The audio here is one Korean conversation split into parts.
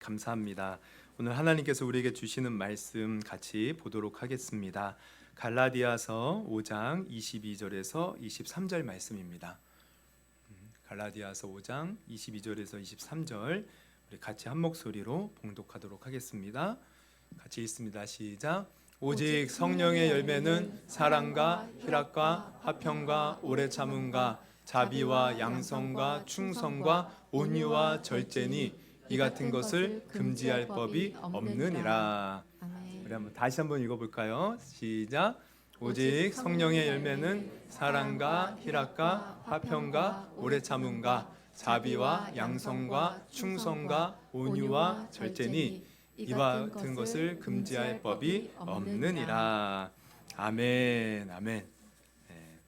감사합니다. 오늘 하나님께서 우리에게 주시는 말씀 같이 보도록 하겠습니다. 갈라디아서 5장 22절에서 23절 말씀입니다. 갈라디아서 5장 22절에서 23절 우리 같이 한 목소리로 봉독하도록 하겠습니다. 같이 읽습니다. 시작. 오직 성령의 열매는 사랑과 희락과 화평과 오래 참음과 자비와 양성과 충성과 온유와 절제니 이 같은 것을 금지할 법이 없느니라. 우리 한번 다시 한번 읽어볼까요? 시작. 오직 성령의 열매는 사랑과 희락과 화평과 오래 참음과 자비와 양성과 충성과 온유와 절제니 이와 같은 것을 금지할 법이 없느니라. 아멘. 아멘. 네.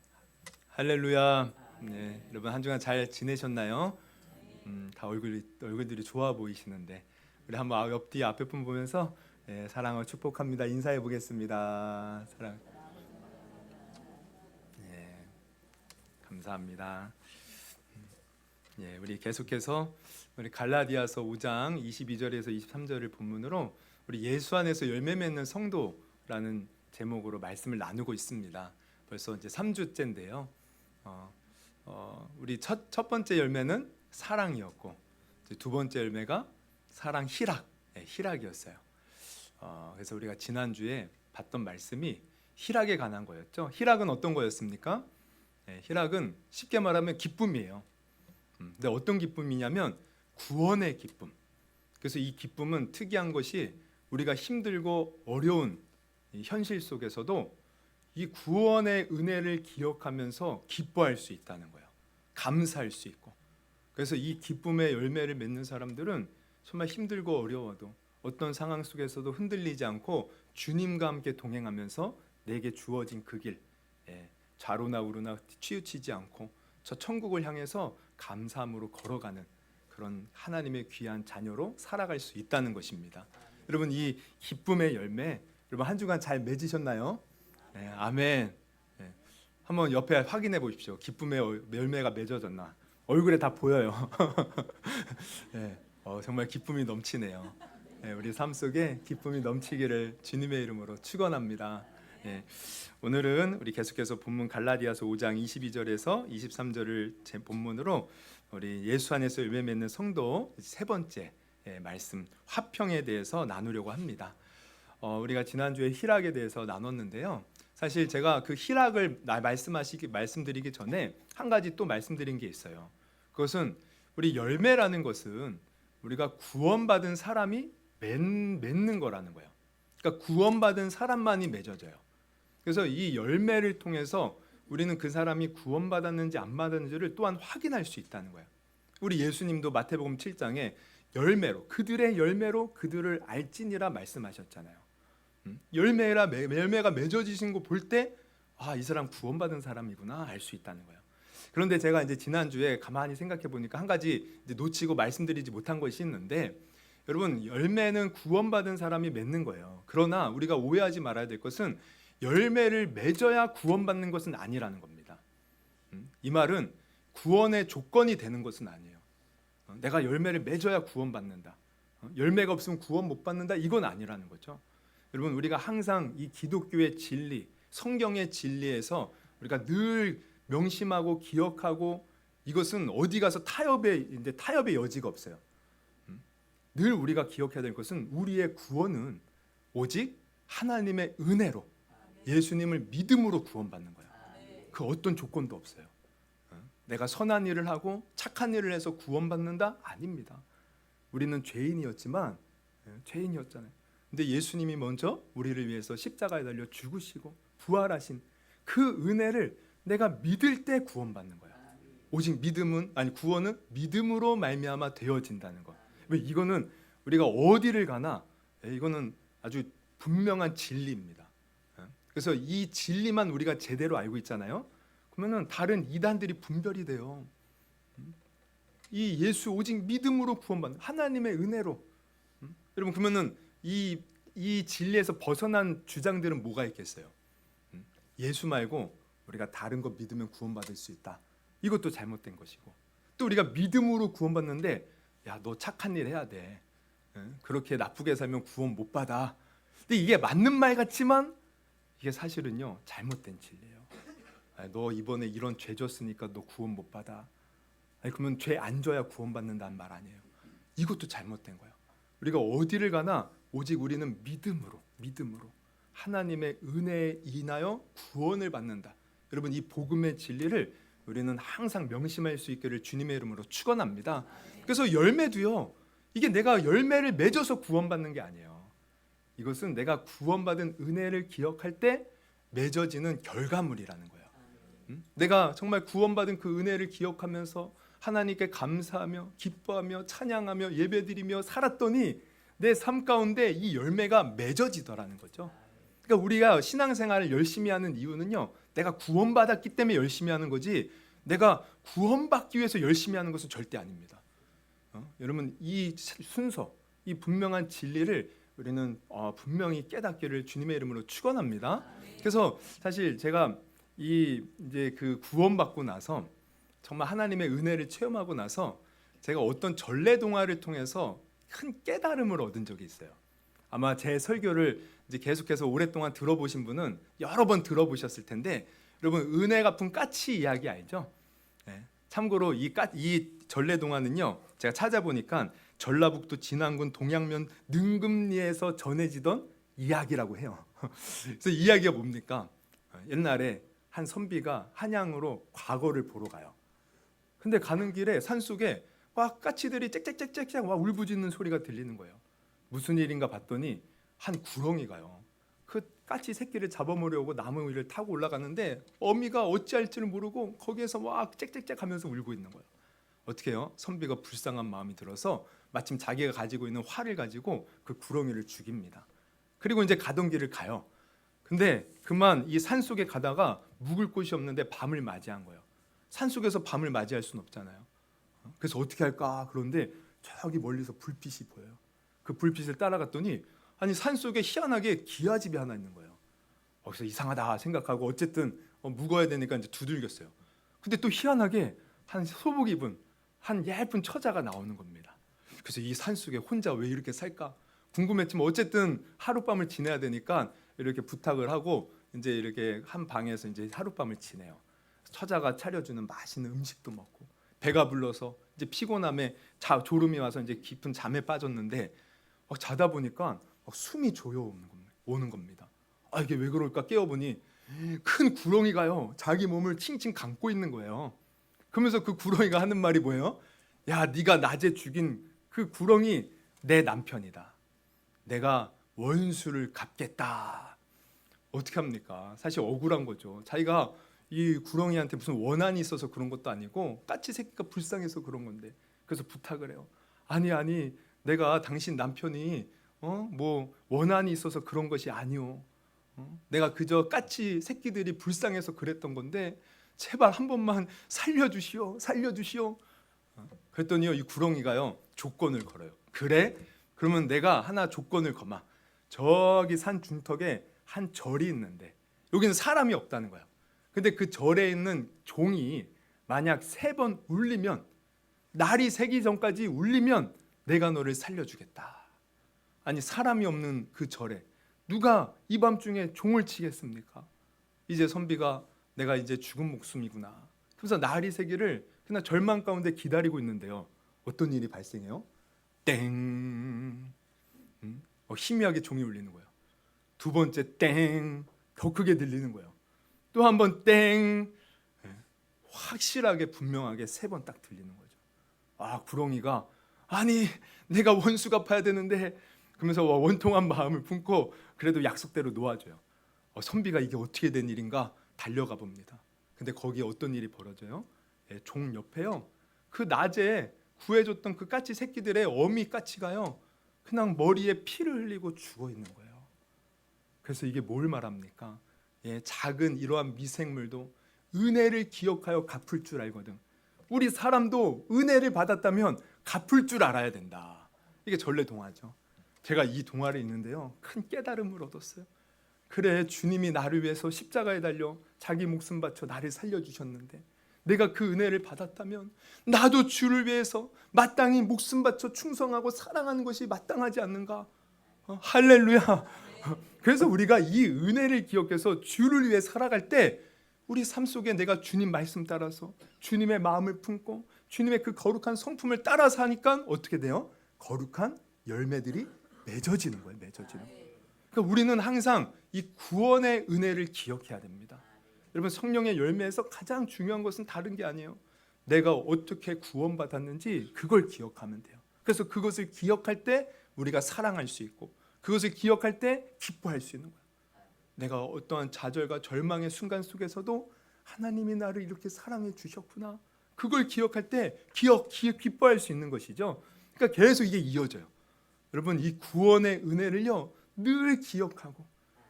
할렐루야. 네, 여러분 한 주간 잘 지내셨나요? 다 얼굴들이 좋아 보이시는데 우리 한번 옆뒤 앞에 분 보면서 사랑을 축복합니다. 인사해 보겠습니다. 사랑. 감사합니다. 우리 계속해서 우리 갈라디아서 5장 22절에서 23절을 본문으로 우리 예수 안에서 열매 맺는 성도라는 제목으로 말씀을 나누고 있습니다. 벌써 이제 3주째인데요. 우리 첫 번째 열매는 사랑이었고 두 번째 열매가 사랑 희락이었어요. 그래서 우리가 지난주에 봤던 말씀이 희락에 관한 거였죠. 희락은 어떤 거였습니까? 희락은 쉽게 말하면 기쁨이에요. 근데 어떤 기쁨이냐면 구원의 기쁨. 그래서 이 기쁨은 특이한 것이 우리가 힘들고 어려운 이 현실 속에서도 이 구원의 은혜를 기억하면서 기뻐할 수 있다는 거예요. 감사할 수 있고. 그래서 이 기쁨의 열매를 맺는 사람들은 정말 힘들고 어려워도 어떤 상황 속에서도 흔들리지 않고 주님과 함께 동행하면서 내게 주어진 그 길, 좌로나 우로나 치우치지 않고 저 천국을 향해서 감사함으로 걸어가는 그런 하나님의 귀한 자녀로 살아갈 수 있다는 것입니다. 여러분 이 기쁨의 열매, 여러분 한 주간 잘 맺으셨나요? 아멘. 한번 옆에 확인해 보십시오. 기쁨의 열매가 맺어졌나? 얼굴에 다 보여요. 정말 기쁨이 넘치네요. 우리 삶 속에 기쁨이 넘치기를 주님의 이름으로 축원합니다. 오늘은 우리 계속해서 본문 갈라디아서 5장 22절에서 23절을 제 본문으로 우리 예수 안에서 열매 맺는 성도 세 번째 말씀 화평에 대해서 나누려고 합니다. 우리가 지난주에 희락에 대해서 나눴는데요. 사실 제가 그 희락을 말씀드리기 전에 한 가지 또 말씀드린 게 있어요. 그것은 우리 열매라는 것은 우리가 구원받은 사람이 맺는 거라는 거예요. 그러니까 구원받은 사람만이 맺어져요. 그래서 이 열매를 통해서 우리는 그 사람이 구원받았는지 안 받았는지를 또한 확인할 수 있다는 거예요. 우리 예수님도 마태복음 7장에 그들의 열매로 그들을 알지니라 말씀하셨잖아요. 열매가 맺어지신 거 볼 때 이 사람 구원받은 사람이구나 알 수 있다는 거예요. 그런데 제가 이제 지난주에 가만히 생각해 보니까 한 가지 이제 놓치고 말씀드리지 못한 것이 있는데, 여러분 열매는 구원받은 사람이 맺는 거예요. 그러나 우리가 오해하지 말아야 될 것은 열매를 맺어야 구원받는 것은 아니라는 겁니다. 이 말은 구원의 조건이 되는 것은 아니에요. 내가 열매를 맺어야 구원받는다. 열매가 없으면 구원 못 받는다. 이건 아니라는 거죠. 여러분 우리가 항상 이 기독교의 진리, 성경의 진리에서 우리가 늘 명심하고 기억하고, 이것은 어디 가서 타협의 여지가 없어요. 늘 우리가 기억해야 될 것은 우리의 구원은 오직 하나님의 은혜로 예수님을 믿음으로 구원받는 거예요. 그 어떤 조건도 없어요. 내가 선한 일을 하고 착한 일을 해서 구원받는다? 아닙니다. 우리는 죄인이었잖아요. 근데 예수님이 먼저 우리를 위해서 십자가에 달려 죽으시고 부활하신 그 은혜를 내가 믿을 때 구원받는 거야. 오직 구원은 믿음으로 말미암아 되어진다는 거. 왜? 이거는 우리가 어디를 가나 이거는 아주 분명한 진리입니다. 그래서 이 진리만 우리가 제대로 알고 있잖아요. 그러면은 다른 이단들이 분별이 돼요. 이 예수 오직 믿음으로 구원받는 하나님의 은혜로. 여러분 그러면은 이 진리에서 벗어난 주장들은 뭐가 있겠어요? 예수 말고 우리가 다른 거 믿으면 구원받을 수 있다. 이것도 잘못된 것이고, 또 우리가 믿음으로 구원받는데 야, 너 착한 일 해야 돼. 그렇게 나쁘게 살면 구원 못 받아. 근데 이게 맞는 말 같지만 이게 사실은요 잘못된 진리예요. 너 이번에 이런 죄 졌으니까 너 구원 못 받아. 그러면 죄 안 져야 구원 받는다는 말 아니에요. 이것도 잘못된 거예요. 우리가 어디를 가나 오직 우리는 믿음으로 하나님의 은혜에 인하여 구원을 받는다. 여러분 이 복음의 진리를 우리는 항상 명심할 수 있기를 주님의 이름으로 축원합니다. 그래서 열매도요. 이게 내가 열매를 맺어서 구원받는 게 아니에요. 이것은 내가 구원받은 은혜를 기억할 때 맺어지는 결과물이라는 거예요. 내가 정말 구원받은 그 은혜를 기억하면서 하나님께 감사하며 기뻐하며 찬양하며 예배드리며 살았더니 내 삶 가운데 이 열매가 맺어지더라는 거죠. 그러니까 우리가 신앙생활을 열심히 하는 이유는요, 내가 구원받았기 때문에 열심히 하는 거지 내가 구원받기 위해서 열심히 하는 것은 절대 아닙니다. 여러분 이 순서, 이 분명한 진리를 우리는 분명히 깨닫기를 주님의 이름으로 축원합니다. 그래서 사실 제가 이제 그 구원받고 나서 정말 하나님의 은혜를 체험하고 나서 제가 어떤 전래 동화를 통해서 큰 깨달음을 얻은 적이 있어요. 아마 제 설교를 이제 계속해서 오랫동안 들어보신 분은 여러 번 들어보셨을 텐데, 여러분 은혜 갚은 까치 이야기 알죠? 네. 참고로 이 전래 동화는요, 제가 찾아보니까 전라북도 진안군 동양면 능금리에서 전해지던 이야기라고 해요. 그래서 이야기가 뭡니까? 옛날에 한 선비가 한양으로 과거를 보러 가요. 근데 가는 길에 산속에 막 까치들이 짹짹짹짹 와 울부짖는 소리가 들리는 거예요. 무슨 일인가 봤더니 한 구렁이가요, 그 까치 새끼를 잡아먹으려고 나무 위를 타고 올라가는데 어미가 어찌할지를 모르고 거기에서 막 짹짹짹 하면서 울고 있는 거예요. 어떻게 해요? 선비가 불쌍한 마음이 들어서 마침 자기가 가지고 있는 활을 가지고 그 구렁이를 죽입니다. 그리고 이제 가던 길을 가요. 근데 그만 이 산속에 가다가 묵을 곳이 없는데 밤을 맞이한 거예요. 산속에서 밤을 맞이할 수는 없잖아요. 그래서 어떻게 할까? 그런데 저기 멀리서 불빛이 보여요. 그 불빛을 따라갔더니 아니 산속에 희한하게 기와집이 하나 있는 거예요. 그래서 이상하다 생각하고 어쨌든 묵어야 되니까 이제 두들겼어요. 근데 또 희한하게 한 소복 입은 한 예쁜 처자가 나오는 겁니다. 그래서 이 산속에 혼자 왜 이렇게 살까 궁금했지만 어쨌든 하룻밤을 지내야 되니까 이렇게 부탁을 하고 이제 이렇게 한 방에서 이제 하룻밤을 지내요. 처자가 차려주는 맛있는 음식도 먹고 배가 불러서 이제 피곤함에 졸음이 와서 이제 깊은 잠에 빠졌는데 자다 보니까 숨이 오는 겁니다. 이게 왜 그럴까 깨어보니 큰 구렁이가요 자기 몸을 칭칭 감고 있는 거예요. 그러면서 그 구렁이가 하는 말이 뭐예요? 야, 네가 낮에 죽인 그 구렁이 내 남편이다. 내가 원수를 갚겠다. 어떻게 합니까? 사실 억울한 거죠. 자기가 이 구렁이한테 무슨 원한이 있어서 그런 것도 아니고 까치 새끼가 불쌍해서 그런 건데, 그래서 부탁을 해요. 아니 내가 당신 남편이 뭐 원한이 있어서 그런 것이 아니오. 내가 그저 까치 새끼들이 불쌍해서 그랬던 건데 제발 한 번만 살려주시오. 그랬더니요 이 구렁이가요 조건을 걸어요. 그래? 그러면 내가 하나 조건을 거마. 저기 산 중턱에 한 절이 있는데 여기는 사람이 없다는 거야. 근데 그 절에 있는 종이 만약 3번 울리면, 날이 새기 전까지 울리면 내가 너를 살려주겠다. 아니 사람이 없는 그 절에 누가 이 밤중에 종을 치겠습니까? 이제 선비가 내가 이제 죽은 목숨이구나. 그래서 날이 새기를 그냥 절망 가운데 기다리고 있는데요. 어떤 일이 발생해요? 땡. 희미하게 종이 울리는 거예요. 두 번째 땡. 더 크게 들리는 거예요. 또 한 번 땡. 확실하게 분명하게 3번 딱 들리는 거죠. 구렁이가 아니 내가 원수 갚아야 되는데 그러면서 원통한 마음을 품고 그래도 약속대로 놓아줘요. 선비가 이게 어떻게 된 일인가 달려가 봅니다. 근데 거기에 어떤 일이 벌어져요? 종 옆에요 그 낮에 구해줬던 그 까치 새끼들의 어미 까치가요 그냥 머리에 피를 흘리고 죽어 있는 거예요. 그래서 이게 뭘 말합니까? 작은 이러한 미생물도 은혜를 기억하여 갚을 줄 알거든. 우리 사람도 은혜를 받았다면 갚을 줄 알아야 된다. 이게 전래 동화죠. 제가 이 동화를 읽는데요 큰 깨달음을 얻었어요. 그래, 주님이 나를 위해서 십자가에 달려 자기 목숨 바쳐 나를 살려주셨는데 내가 그 은혜를 받았다면 나도 주를 위해서 마땅히 목숨 바쳐 충성하고 사랑하는 것이 마땅하지 않는가? 할렐루야. 그래서 우리가 이 은혜를 기억해서 주를 위해 살아갈 때 우리 삶 속에 내가 주님 말씀 따라서 주님의 마음을 품고 주님의 그 거룩한 성품을 따라서 하니까 어떻게 돼요? 거룩한 열매들이 맺어지는 거예요. 맺어지는 거예요. 그러니까 우리는 항상 이 구원의 은혜를 기억해야 됩니다. 여러분, 성령의 열매에서 가장 중요한 것은 다른 게 아니에요. 내가 어떻게 구원받았는지 그걸 기억하면 돼요. 그래서 그것을 기억할 때 우리가 사랑할 수 있고 그것을 기억할 때 기뻐할 수 있는 거예요. 내가 어떠한 좌절과 절망의 순간 속에서도 하나님이 나를 이렇게 사랑해 주셨구나. 그걸 기억할 때 기뻐할 수 있는 것이죠. 그러니까 계속 이게 이어져요. 여러분, 이 구원의 은혜를요 늘 기억하고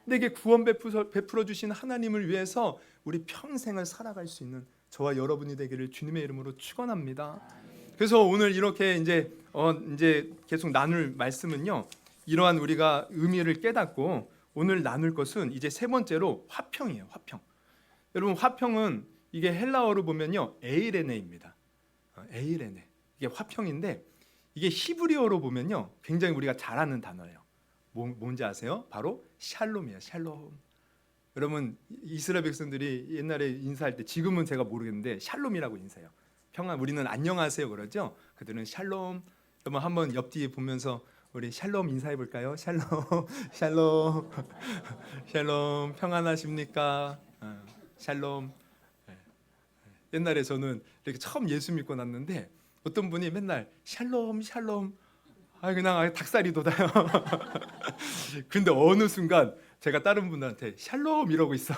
내게 구원 베풀어 주신 하나님을 위해서 우리 평생을 살아갈 수 있는 저와 여러분이 되기를 주님의 이름으로 축원합니다. 그래서 오늘 이렇게 이제 계속 나눌 말씀은요, 이러한 우리가 의미를 깨닫고 오늘 나눌 것은 이제 세 번째로 화평이에요. 화평. 여러분, 화평은 이게 헬라어로 보면요 에이레네입니다. 에이레네. 이게 화평인데 이게 히브리어로 보면요 굉장히 우리가 잘 아는 단어예요. 뭔지 아세요? 바로 샬롬이에요. 샬롬. 여러분, 이스라엘 백성들이 옛날에 인사할 때, 지금은 제가 모르겠는데 샬롬이라고 인사해요. 평안. 우리는 안녕하세요 그러죠. 그들은 샬롬. 여러분, 한번 옆뒤에 보면서 우리 샬롬 인사해 볼까요? 샬롬, 샬롬, 샬롬. 평안하십니까? 샬롬. 옛날에 저는 이렇게 처음 예수 믿고 났는데 어떤 분이 맨날 샬롬, 샬롬. 그냥 닭살이 돋아요. 근데 어느 순간 제가 다른 분들한테 샬롬 이러고 있어.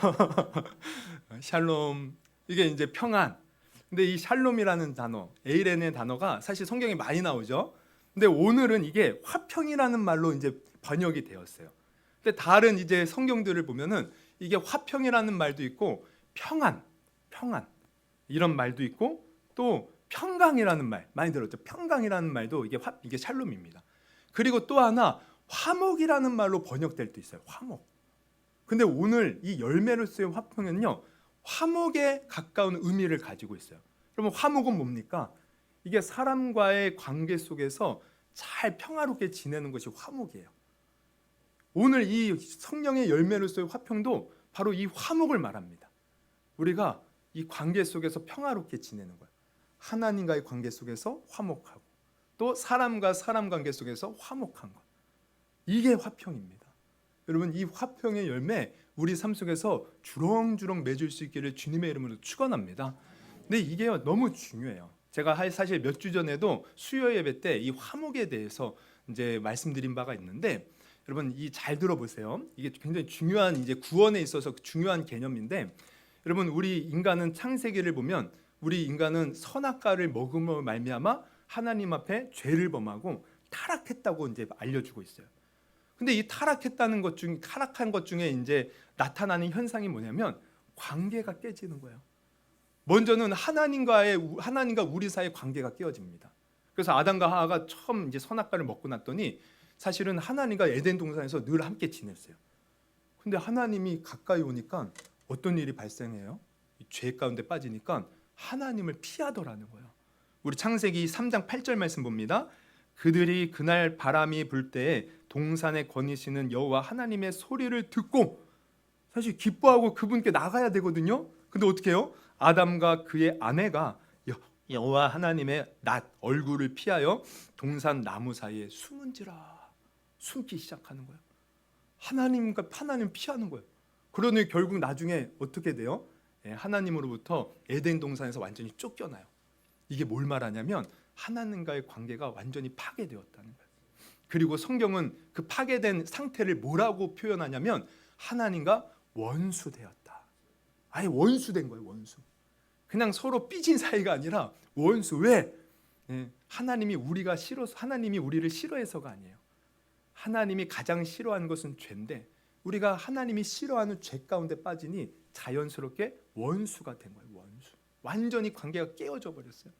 샬롬. 이게 이제 평안. 근데 이 샬롬이라는 단어, 에이렌의 단어가 사실 성경에 많이 나오죠. 근데 오늘은 이게 화평이라는 말로 이제 번역이 되었어요. 근데 다른 이제 성경들을 보면은 이게 화평이라는 말도 있고 평안 이런 말도 있고 또 평강이라는 말 많이 들었죠. 평강이라는 말도 이게 샬롬입니다. 그리고 또 하나 화목이라는 말로 번역될 때 있어요. 화목. 근데 오늘 이 열매로서의 화평은요 화목에 가까운 의미를 가지고 있어요. 그러면 화목은 뭡니까? 이게 사람과의 관계 속에서 잘 평화롭게 지내는 것이 화목이에요. 오늘 이 성령의 열매로서의 화평도 바로 이 화목을 말합니다. 우리가 이 관계 속에서 평화롭게 지내는 거예요. 하나님과의 관계 속에서 화목하고 또 사람과 사람 관계 속에서 화목한 것. 이게 화평입니다. 여러분, 이 화평의 열매 우리 삶 속에서 주렁주렁 맺을 수 있기를 주님의 이름으로 축원합니다. 근데 이게 너무 중요해요. 제가 사실 몇 주 전에도 수요 예배 때 이 화목에 대해서 이제 말씀드린 바가 있는데 여러분, 이 잘 들어보세요. 이게 굉장히 중요한 이제 구원에 있어서 중요한 개념인데 여러분, 우리 인간은 창세기를 보면 우리 인간은 선악과를 먹음으로 말미암아 하나님 앞에 죄를 범하고 타락했다고 이제 알려주고 있어요. 근데 이 타락한 것 중에 이제 나타나는 현상이 뭐냐면 관계가 깨지는 거예요. 먼저는 하나님과 우리 사이의 관계가 깨어집니다. 그래서 아담과 하와가 처음 이제 선악과를 먹고 났더니 사실은 하나님과 에덴 동산에서 늘 함께 지냈어요. 근데 하나님이 가까이 오니까 어떤 일이 발생해요? 죄 가운데 빠지니까 하나님을 피하더라는 거예요. 우리 창세기 3장 8절 말씀 봅니다. 그들이 그날 바람이 불 때에 동산에 거니시는 여호와 하나님의 소리를 듣고, 사실 기뻐하고 그분께 나가야 되거든요. 근데 어떻게 해요? 아담과 그의 아내가 여호와 하나님의 얼굴을 피하여 동산 나무 사이에 숨기 시작하는 거예요. 하나님 피하는 거예요. 그러니 결국 나중에 어떻게 돼요? 하나님으로부터 에덴 동산에서 완전히 쫓겨나요. 이게 뭘 말하냐면 하나님과의 관계가 완전히 파괴되었다는 거예요. 그리고 성경은 그 파괴된 상태를 뭐라고 표현하냐면 하나님과 원수되었다. 아예 원수된 거예요. 원수. 그냥 서로 삐진 사이가 아니라 원수. 왜? 하나님이 우리를 싫어해서가 아니에요. 하나님이 가장 싫어하는 것은 죄인데 우리가 하나님이 싫어하는 죄 가운데 빠지니 자연스럽게 원수가 된 거예요. 원수. 완전히 관계가 깨어져 버렸어요.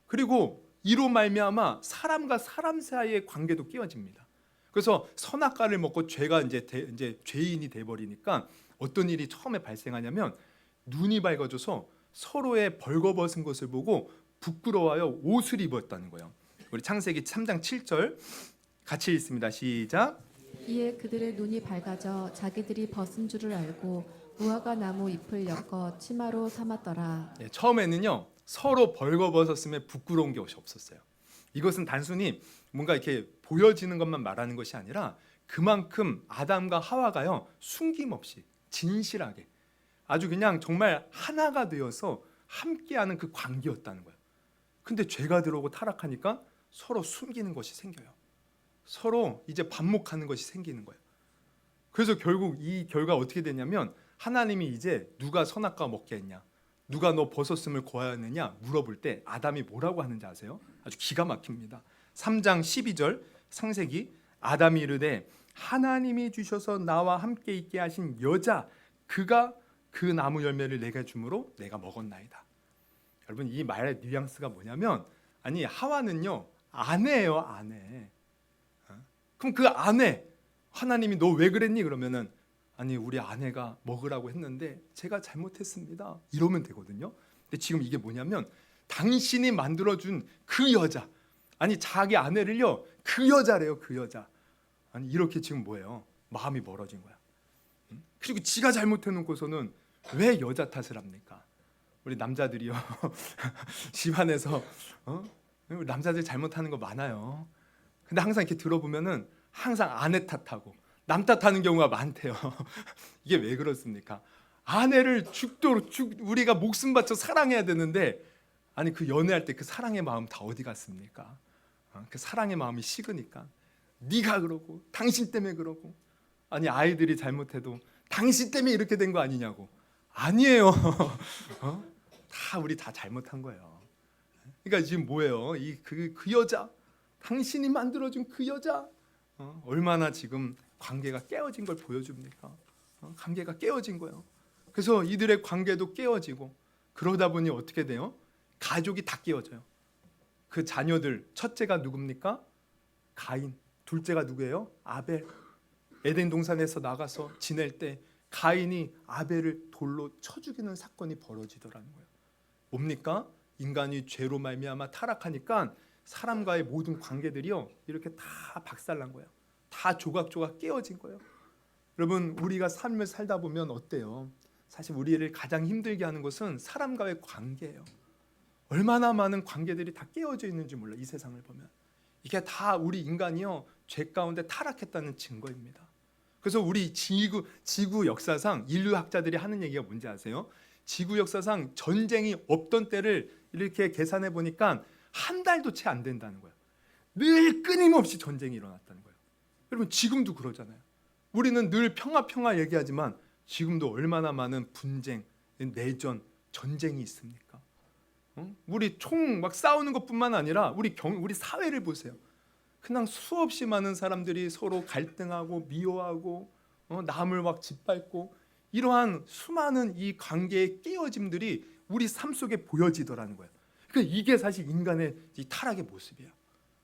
그리고 이로 말미암아 사람과 사람 사이의 관계도 깨어집니다. 그래서 선악과를 먹고 죄가 이제 죄인이 돼 버리니까 어떤 일이 처음에 발생하냐면 눈이 밝아져서 서로의 벌거벗은 것을 보고 부끄러워하여 옷을 입었다는 거예요. 우리 창세기 3장 7절 같이 읽습니다. 시작. 이에 그들의 눈이 밝아져 자기들이 벗은 줄을 알고 무화과 나무 잎을 엮어 치마로 삼았더라. 예, 처음에는요 서로 벌거벗었음에 부끄러운 게 없었어요. 이것은 단순히 뭔가 이렇게 보여지는 것만 말하는 것이 아니라 그만큼 아담과 하와가요 숨김없이 진실하게 아주 그냥 정말 하나가 되어서 함께하는 그 관계였다는 거예요. 근데 죄가 들어오고 타락하니까 서로 숨기는 것이 생겨요. 서로 이제 반목하는 것이 생기는 거예요. 그래서 결국 이 결과 어떻게 되냐면 하나님이 이제 누가 선악과 먹게 했냐, 누가 너 벗었음을 고하였느냐 물어볼 때 아담이 뭐라고 하는지 아세요? 아주 기가 막힙니다. 3장 12절 창세기 아담이 이르되 하나님이 주셔서 나와 함께 있게 하신 여자 그가 그 나무 열매를 내게 주므로 내가 먹었나이다. 여러분 이 말의 뉘앙스가 뭐냐면 아니 하와는요 아내예요 아내. 그럼 그 아내 하나님이 너 왜 그랬니? 그러면은 아니 우리 아내가 먹으라고 했는데 제가 잘못했습니다 이러면 되거든요. 근데 지금 이게 뭐냐면 당신이 만들어준 그 여자 아니 자기 아내를요 그 여자래요 그 여자. 아니 이렇게 지금 뭐예요? 마음이 멀어진 거야. 그리고 지가 잘못해놓고서는 왜 여자 탓을 합니까? 우리 남자들이요 집안에서 남자들 잘못하는 거 많아요. 근데 항상 이렇게 들어보면은 항상 아내 탓하고 남 탓하는 경우가 많대요. 이게 왜 그렇습니까? 아내를 죽도록 우리가 목숨 바쳐 사랑해야 되는데 아니 그 연애할 때 그 사랑의 마음 다 어디 갔습니까? 그 사랑의 마음이 식으니까 네가 그러고 당신 때문에 그러고 아니 아이들이 잘못해도 당신 때문에 이렇게 된 거 아니냐고. 아니에요. 다 우리 다 잘못한 거예요. 그러니까 지금 뭐예요? 그 여자 당신이 만들어준 그 여자 얼마나 지금 관계가 깨어진 걸 보여줍니까? 관계가 깨어진 거예요. 그래서 이들의 관계도 깨어지고 그러다 보니 어떻게 돼요? 가족이 다 깨어져요. 그 자녀들 첫째가 누굽니까? 가인. 둘째가 누구예요? 아벨. 에덴 동산에서 나가서 지낼 때 가인이 아벨을 돌로 쳐 죽이는 사건이 벌어지더라는 거예요. 뭡니까? 인간이 죄로 말미암아 타락하니까 사람과의 모든 관계들이요 이렇게 다 박살난 거예요. 다 조각조각 깨어진 거예요. 여러분 우리가 삶을 살다 보면 어때요? 사실 우리를 가장 힘들게 하는 것은 사람과의 관계예요. 얼마나 많은 관계들이 다 깨어져 있는지 몰라. 이 세상을 보면 이게 다 우리 인간이요 죄 가운데 타락했다는 증거입니다. 그래서 우리 지구 역사상 인류학자들이 하는 얘기가 뭔지 아세요? 지구 역사상 전쟁이 없던 때를 이렇게 계산해 보니까 한 달도 채 안 된다는 거예요. 늘 끊임없이 전쟁이 일어났다는 거예요. 여러분 지금도 그러잖아요. 우리는 늘 평화 얘기하지만 지금도 얼마나 많은 분쟁, 내전, 전쟁이 있습니까? 우리 총 막 싸우는 것뿐만 아니라 우리 사회를 보세요. 그냥 수없이 많은 사람들이 서로 갈등하고 미워하고 남을 막 짓밟고 이러한 수많은 이 관계의 깨어짐들이 우리 삶 속에 보여지더라는 거예요. 그러니까 이게 사실 인간의 이 타락의 모습이에요.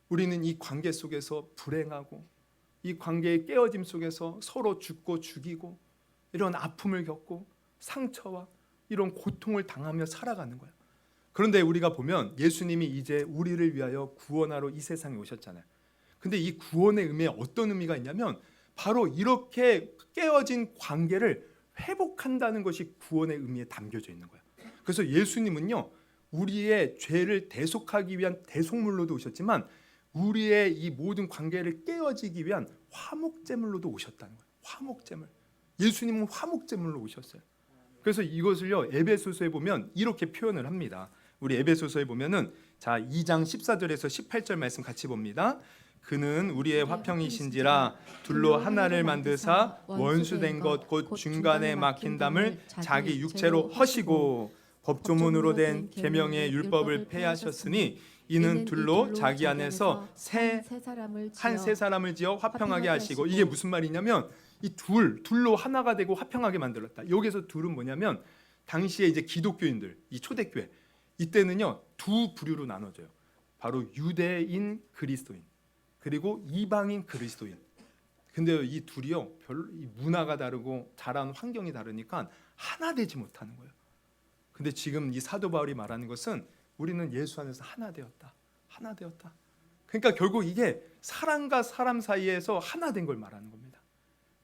우리는 이 관계 속에서 불행하고 이 관계의 깨어짐 속에서 서로 죽고 죽이고 이런 아픔을 겪고 상처와 이런 고통을 당하며 살아가는 거예요. 그런데 우리가 보면 예수님이 이제 우리를 위하여 구원하러 이 세상에 오셨잖아요. 근데 이 구원의 의미에 어떤 의미가 있냐면 바로 이렇게 깨어진 관계를 회복한다는 것이 구원의 의미에 담겨져 있는 거예요. 그래서 예수님은요 우리의 죄를 대속하기 위한 대속물로도 오셨지만 우리의 이 모든 관계를 깨어지기 위한 화목제물로도 오셨다는 거예요. 화목제물. 예수님은 화목제물로 오셨어요. 그래서 이것을요 에베소서에 보면 이렇게 표현을 합니다. 우리 에베소서에 보면은 자 2장 14절에서 18절 말씀 같이 봅니다. 그는 우리의 화평이신지라 둘로 하나를 만드사 원수된 것 곧 중간에 막힌 담을 자기 육체로 허시고 법조문으로 된 계명의 율법을 폐하셨으니 이는 둘로 자기 안에서 한 세 사람을 지어 화평하게 하시고. 이게 무슨 말이냐면 이 둘로 하나가 되고 화평하게 만들었다. 여기서 둘은 뭐냐면 당시에 이제 기독교인들 이 초대교회 이때는요 두 부류로 나눠져요. 바로 유대인 그리스도인 그리고 이방인 그리스도인. 근데 이 둘이요 별로 이 문화가 다르고 자란 환경이 다르니까 하나 되지 못하는 거예요. 근데 지금 이 사도 바울이 말하는 것은 우리는 예수 안에서 하나 되었다. 하나 되었다. 그러니까 결국 이게 사람과 사람 사이에서 하나 된 걸 말하는 겁니다.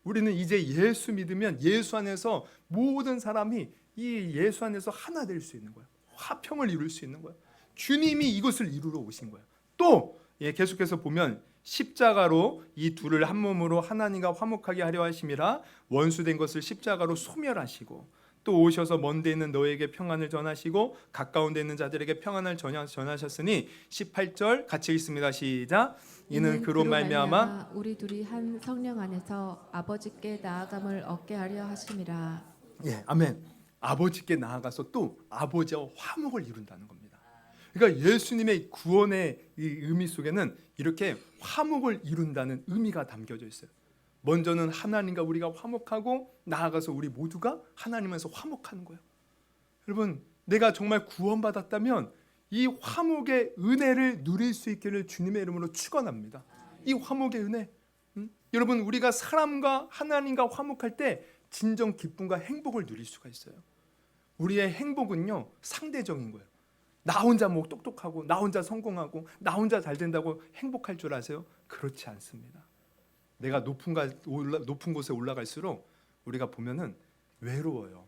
우리는 이제 예수 믿으면 예수 안에서 모든 사람이 이 예수 안에서 하나 될 수 있는 거예요. 화평을 이룰 수 있는 거예요. 주님이 이것을 이루러 오신 거예요. 또 계속해서 보면 십자가로 이 둘을 한 몸으로 하나님과 화목하게 하려 하심이라 원수된 것을 십자가로 소멸하시고 또 오셔서 먼 데 있는 너에게 평안을 전하시고 가까운 데 있는 자들에게 평안을 전하셨으니 18절 같이 읽습니다. 시작. 이는 그로 말미암아 우리 둘이 한 성령 안에서 아버지께 나아감을 얻게 하려 하심이라. 아멘. 아버지께 나아가서 또 아버지와 화목을 이룬다는 겁니다. 그러니까 예수님의 구원의 이 의미 속에는 이렇게 화목을 이룬다는 의미가 담겨져 있어요. 먼저는 하나님과 우리가 화목하고 나아가서 우리 모두가 하나님에서 화목하는 거예요. 여러분, 내가 정말 구원받았다면 이 화목의 은혜를 누릴 수 있기를 주님의 이름으로 축원합니다. 이 화목의 은혜. 여러분, 우리가 사람과 하나님과 화목할 때 진정 기쁨과 행복을 누릴 수가 있어요. 우리의 행복은요, 상대적인 거예요. 나 혼자 뭐 똑똑하고 나 혼자 성공하고 나 혼자 잘 된다고 행복할 줄 아세요? 그렇지 않습니다. 내가 높은 곳에 올라갈수록 우리가 보면은 외로워요.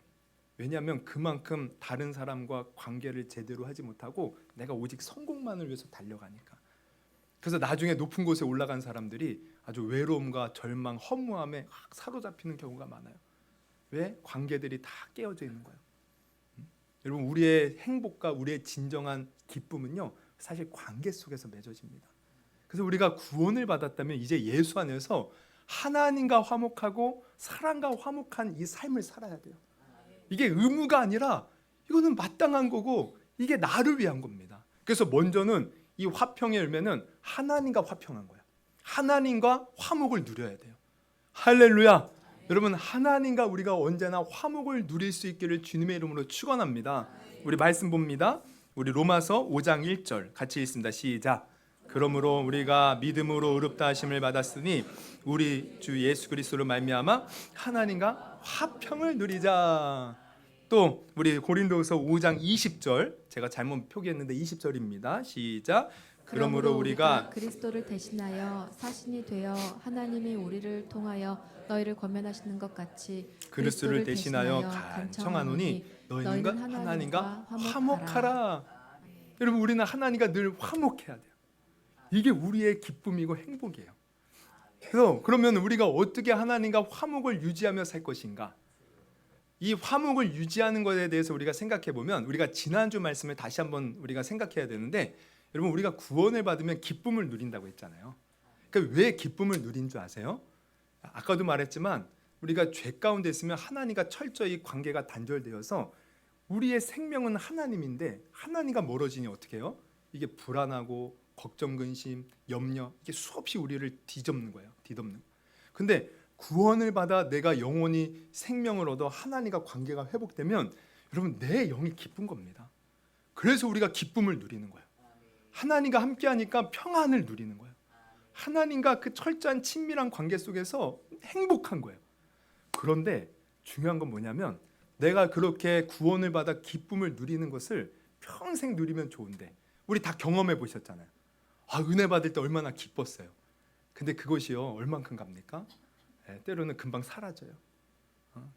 왜냐하면 그만큼 다른 사람과 관계를 제대로 하지 못하고 내가 오직 성공만을 위해서 달려가니까. 그래서 나중에 높은 곳에 올라간 사람들이 아주 외로움과 절망, 허무함에 사로잡히는 경우가 많아요. 왜? 관계들이 다 깨어져 있는 거예요. 여러분, 우리의 행복과 우리의 진정한 기쁨은요, 사실 관계 속에서 맺어집니다. 그래서 우리가 구원을 받았다면 이제 예수 안에서 하나님과 화목하고 사람과 화목한 이 삶을 살아야 돼요. 이게 의무가 아니라 이거는 마땅한 거고 이게 나를 위한 겁니다. 그래서 먼저는 이 화평의 열매는 하나님과 화평한 거예요. 하나님과 화목을 누려야 돼요. 할렐루야. 여러분, 하나님과 우리가 언제나 화목을 누릴 수 있기를 주님의 이름으로 축원합니다. 우리 말씀 봅니다. 우리 로마서 5장 1절 같이 읽습니다. 시작. 그러므로 우리가 믿음으로 의롭다 하심을 받았으니 우리 주 예수 그리스도로 말미암아 하나님과 화평을 누리자. 또 우리 고린도서 5장 20절, 제가 잘못 표기했는데 20절입니다. 시작. 그러므로 우리가 그리스도를 대신하여 사신이 되어 하나님이 우리를 통하여 너희를 권면하시는 것 같이 그리스도를 대신하여 간청하노니 너희는 하나님과 화목하라. 여러분, 우리는 하나님과 늘 화목해야 돼요. 이게 우리의 기쁨이고 행복이에요. 그래서 그러면 우리가 어떻게 하나님과 화목을 유지하며 살 것인가? 이 화목을 유지하는 것에 대해서 우리가 생각해 보면, 우리가 지난주 말씀을 다시 한번 우리가 생각해야 되는데, 여러분, 우리가 구원을 받으면 기쁨을 누린다고 했잖아요. 그러니까 왜 기쁨을 누린 줄 아세요? 아까도 말했지만 우리가 죄 가운데 있으면 하나님과 철저히 관계가 단절되어서 우리의 생명은 하나님인데 하나님과 멀어지니 어떻게 해요? 이게 불안하고 걱정, 근심, 염려, 이게 수없이 우리를 뒤덮는 거예요. 근데 구원을 받아 내가 영원히 생명을 얻어 하나님과 관계가 회복되면 여러분, 내 영이 기쁜 겁니다. 그래서 우리가 기쁨을 누리는 거예요. 하나님과 함께하니까 평안을 누리는 거예요. 하나님과 그 철저한 친밀한 관계 속에서 행복한 거예요. 그런데 중요한 건 뭐냐면, 내가 그렇게 구원을 받아 기쁨을 누리는 것을 평생 누리면 좋은데, 우리 다 경험해 보셨잖아요. 은혜 받을 때 얼마나 기뻤어요. 근데 그것이요, 얼만큼 갑니까? 때로는 금방 사라져요.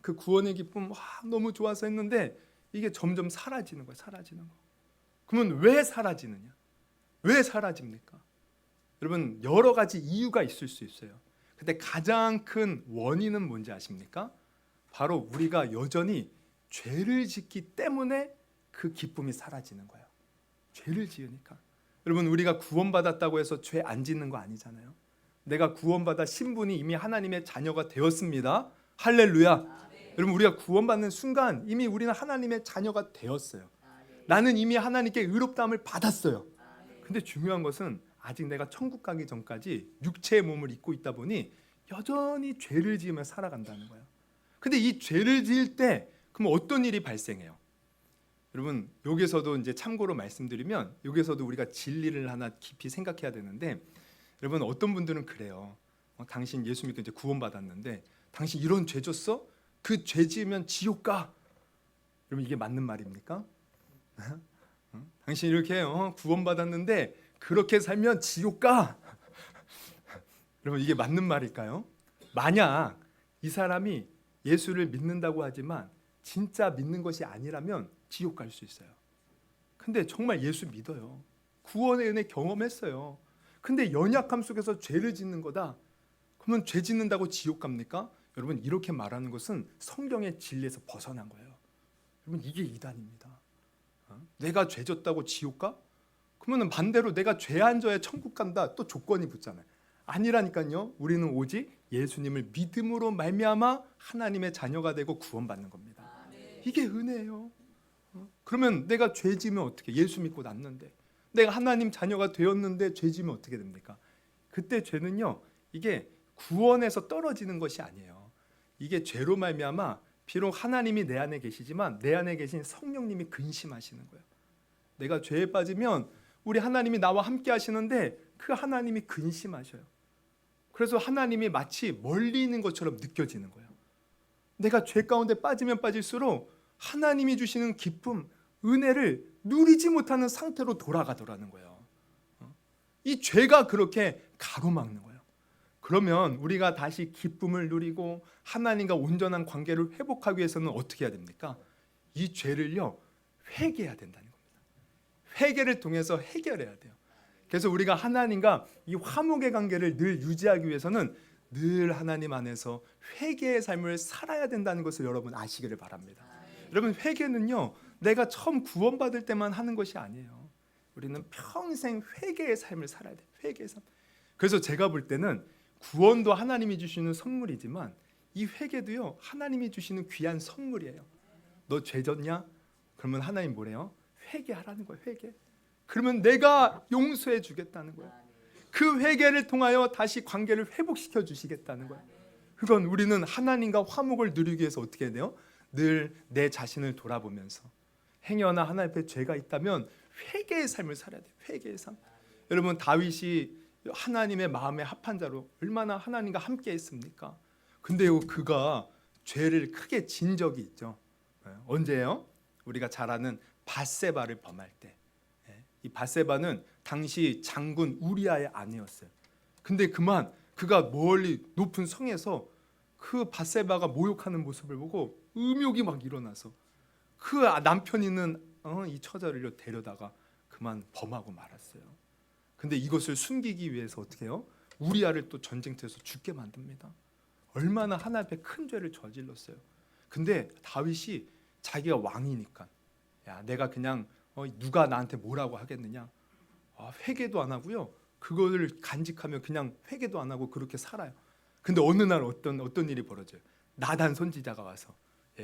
그 구원의 기쁨 너무 좋아서 했는데 이게 점점 사라지는 거예요. 사라지는 거. 그러면 왜 사라지느냐? 왜 사라집니까? 여러분, 여러 가지 이유가 있을 수 있어요. 근데 가장 큰 원인은 뭔지 아십니까? 바로 우리가 여전히 죄를 짓기 때문에 그 기쁨이 사라지는 거예요. 죄를 지으니까. 여러분, 우리가 구원받았다고 해서 죄 안 짓는 거 아니잖아요. 내가 구원받아 신분이 이미 하나님의 자녀가 되었습니다. 할렐루야. 여러분, 우리가 구원받는 순간 이미 우리는 하나님의 자녀가 되었어요. 나는 이미 하나님께 의롭다함을 받았어요. 근데 중요한 것은 아직 내가 천국 가기 전까지 육체의 몸을 입고 있다 보니 여전히 죄를 지으며 살아간다는 거예요. 근데 이 죄를 지을 때 그럼 어떤 일이 발생해요? 여러분, 여기서도 이제 참고로 말씀드리면, 여기서도 우리가 진리를 하나 깊이 생각해야 되는데, 여러분, 어떤 분들은 그래요. 당신 예수 믿고 이제 구원받았는데 당신 이런 죄 졌어? 그 죄 지으면 지옥 가. 여러분, 이게 맞는 말입니까? 당신 이렇게 구원받았는데 그렇게 살면 지옥 가. 여러분 이게 맞는 말일까요? 만약 이 사람이 예수를 믿는다고 하지만 진짜 믿는 것이 아니라면 지옥 갈 수 있어요. 근데 정말 예수 믿어요. 구원의 은혜 경험했어요. 근데 연약함 속에서 죄를 짓는 거다. 그러면 죄 짓는다고 지옥 갑니까? 여러분 이렇게 말하는 것은 성경의 진리에서 벗어난 거예요. 여러분 이게 이단입니다. 내가 죄 졌다고 지옥 가? 그러면 반대로 내가 죄 안 져야 천국 간다. 또 조건이 붙잖아요. 아니라니까요. 우리는 오직 예수님을 믿음으로 말미암아 하나님의 자녀가 되고 구원받는 겁니다. 이게 은혜예요. 그러면 내가 죄 지면 어떻게? 예수 믿고 났는데 내가 하나님 자녀가 되었는데 죄 지면 어떻게 됩니까? 그때 죄는요. 이게 구원에서 떨어지는 것이 아니에요. 이게 죄로 말미암아 비록 하나님이 내 안에 계시지만 내 안에 계신 성령님이 근심하시는 거예요. 내가 죄에 빠지면 우리 하나님이 나와 함께 하시는데 그 하나님이 근심하셔요. 그래서 하나님이 마치 멀리 있는 것처럼 느껴지는 거예요. 내가 죄 가운데 빠지면 빠질수록 하나님이 주시는 기쁨, 은혜를 누리지 못하는 상태로 돌아가더라는 거예요. 이 죄가 그렇게 가로막는 거예요. 그러면 우리가 다시 기쁨을 누리고 하나님과 온전한 관계를 회복하기 위해서는 어떻게 해야 됩니까? 이 죄를요 회개해야 된다는 겁니다. 회개를 통해서 해결해야 돼요. 그래서 우리가 하나님과 이 화목의 관계를 늘 유지하기 위해서는 늘 하나님 안에서 회개의 삶을 살아야 된다는 것을 여러분 아시기를 바랍니다. 여러분 회개는요 내가 처음 구원받을 때만 하는 것이 아니에요. 우리는 평생 회개의 삶을 살아야 돼요. 회개의 삶. 그래서 제가 볼 때는 구원도 하나님이 주시는 선물이지만 이 회개도요 하나님이 주시는 귀한 선물이에요. 너 죄 졌냐? 그러면 하나님 뭐래요? 회개하라는 거예요. 회개. 그러면 내가 용서해 주겠다는 거예요. 그 회개를 통하여 다시 관계를 회복시켜 주시겠다는 거예요. 그건 우리는 하나님과 화목을 누리기 위해서 어떻게 해야 돼요? 늘 내 자신을 돌아보면서 행여나 하나님 앞에 죄가 있다면 회개의 삶을 살아야 돼요. 회개의 삶. 여러분 다윗이 하나님의 마음에 합한 자로 얼마나 하나님과 함께 했습니까? 근데요 그가 죄를 크게 진 적이 있죠. 언제요? 우리가 잘 아는 밧세바를 범할 때. 이 밧세바는 당시 장군 우리아의 아내였어요. 근데 그가 멀리 높은 성에서 그 밧세바가 모욕하는 모습을 보고 음욕이 막 일어나서 그 남편 있는 이 처자를 데려다가 그만 범하고 말았어요. 근데 이것을 숨기기 위해서 어떻게 해요? 우리아를 또 전쟁터에서 죽게 만듭니다. 얼마나 하나님 앞에 큰 죄를 저질렀어요. 근데 다윗이 자기가 왕이니까 야 내가 그냥 누가 나한테 뭐라고 하겠느냐? 회개도 안 하고요. 그거를 간직하며 그냥 회개도 안 하고 그렇게 살아요. 근데 어느 날 어떤 일이 벌어져요. 나단 선지자가 와서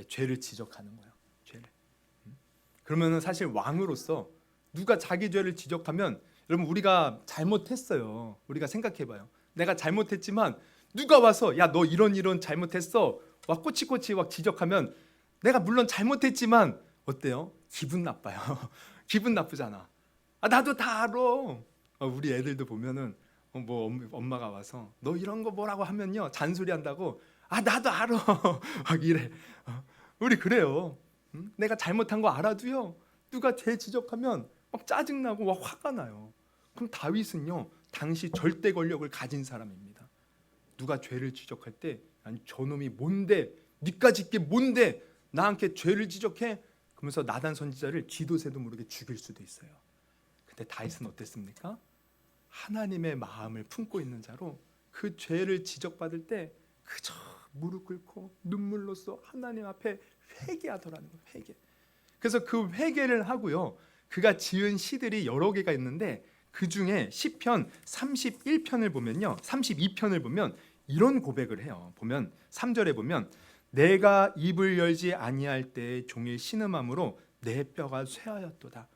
죄를 지적하는 거예요. 죄를. 그러면은 사실 왕으로서 누가 자기 죄를 지적하면 여러분 우리가 잘못했어요. 우리가 생각해봐요. 내가 잘못했지만 누가 와서 야 너 이런 잘못했어. 와 꼬치꼬치 막 지적하면 내가 물론 잘못했지만 어때요? 기분 나빠요. 기분 나쁘잖아. 나도 다 알아. 우리 애들도 보면은 뭐 엄마가 와서 너 이런 거 뭐라고 하면요 잔소리한다고. 나도 알아. 막 이래. 우리 그래요. 내가 잘못한 거 알아도요. 누가 죄 지적하면 막 짜증나고 막 화가 나요. 그럼 다윗은요 당시 절대 권력을 가진 사람입니다. 누가 죄를 지적할 때 아니 저놈이 뭔데 니까지 있게 뭔데 나한테 죄를 지적해? 그러면서 나단 선지자를 쥐도새도 모르게 죽일 수도 있어요. 근데 다윗은 어땠습니까? 하나님의 마음을 품고 있는 자로 그 죄를 지적받을 때 그저 무릎 꿇고 눈물로써 하나님 앞에 회개하더라는 거예요. 회개. 그래서 그 회개를 하고요. 그가 지은 시들이 여러 개가 있는데 그 중에 시편 31편을 보면요. 32편을 보면 이런 고백을 해요. 보면 3절에 보면 내가 입을 열지 아니할 때 종일 신음함으로 내 뼈가 쇠하였도다.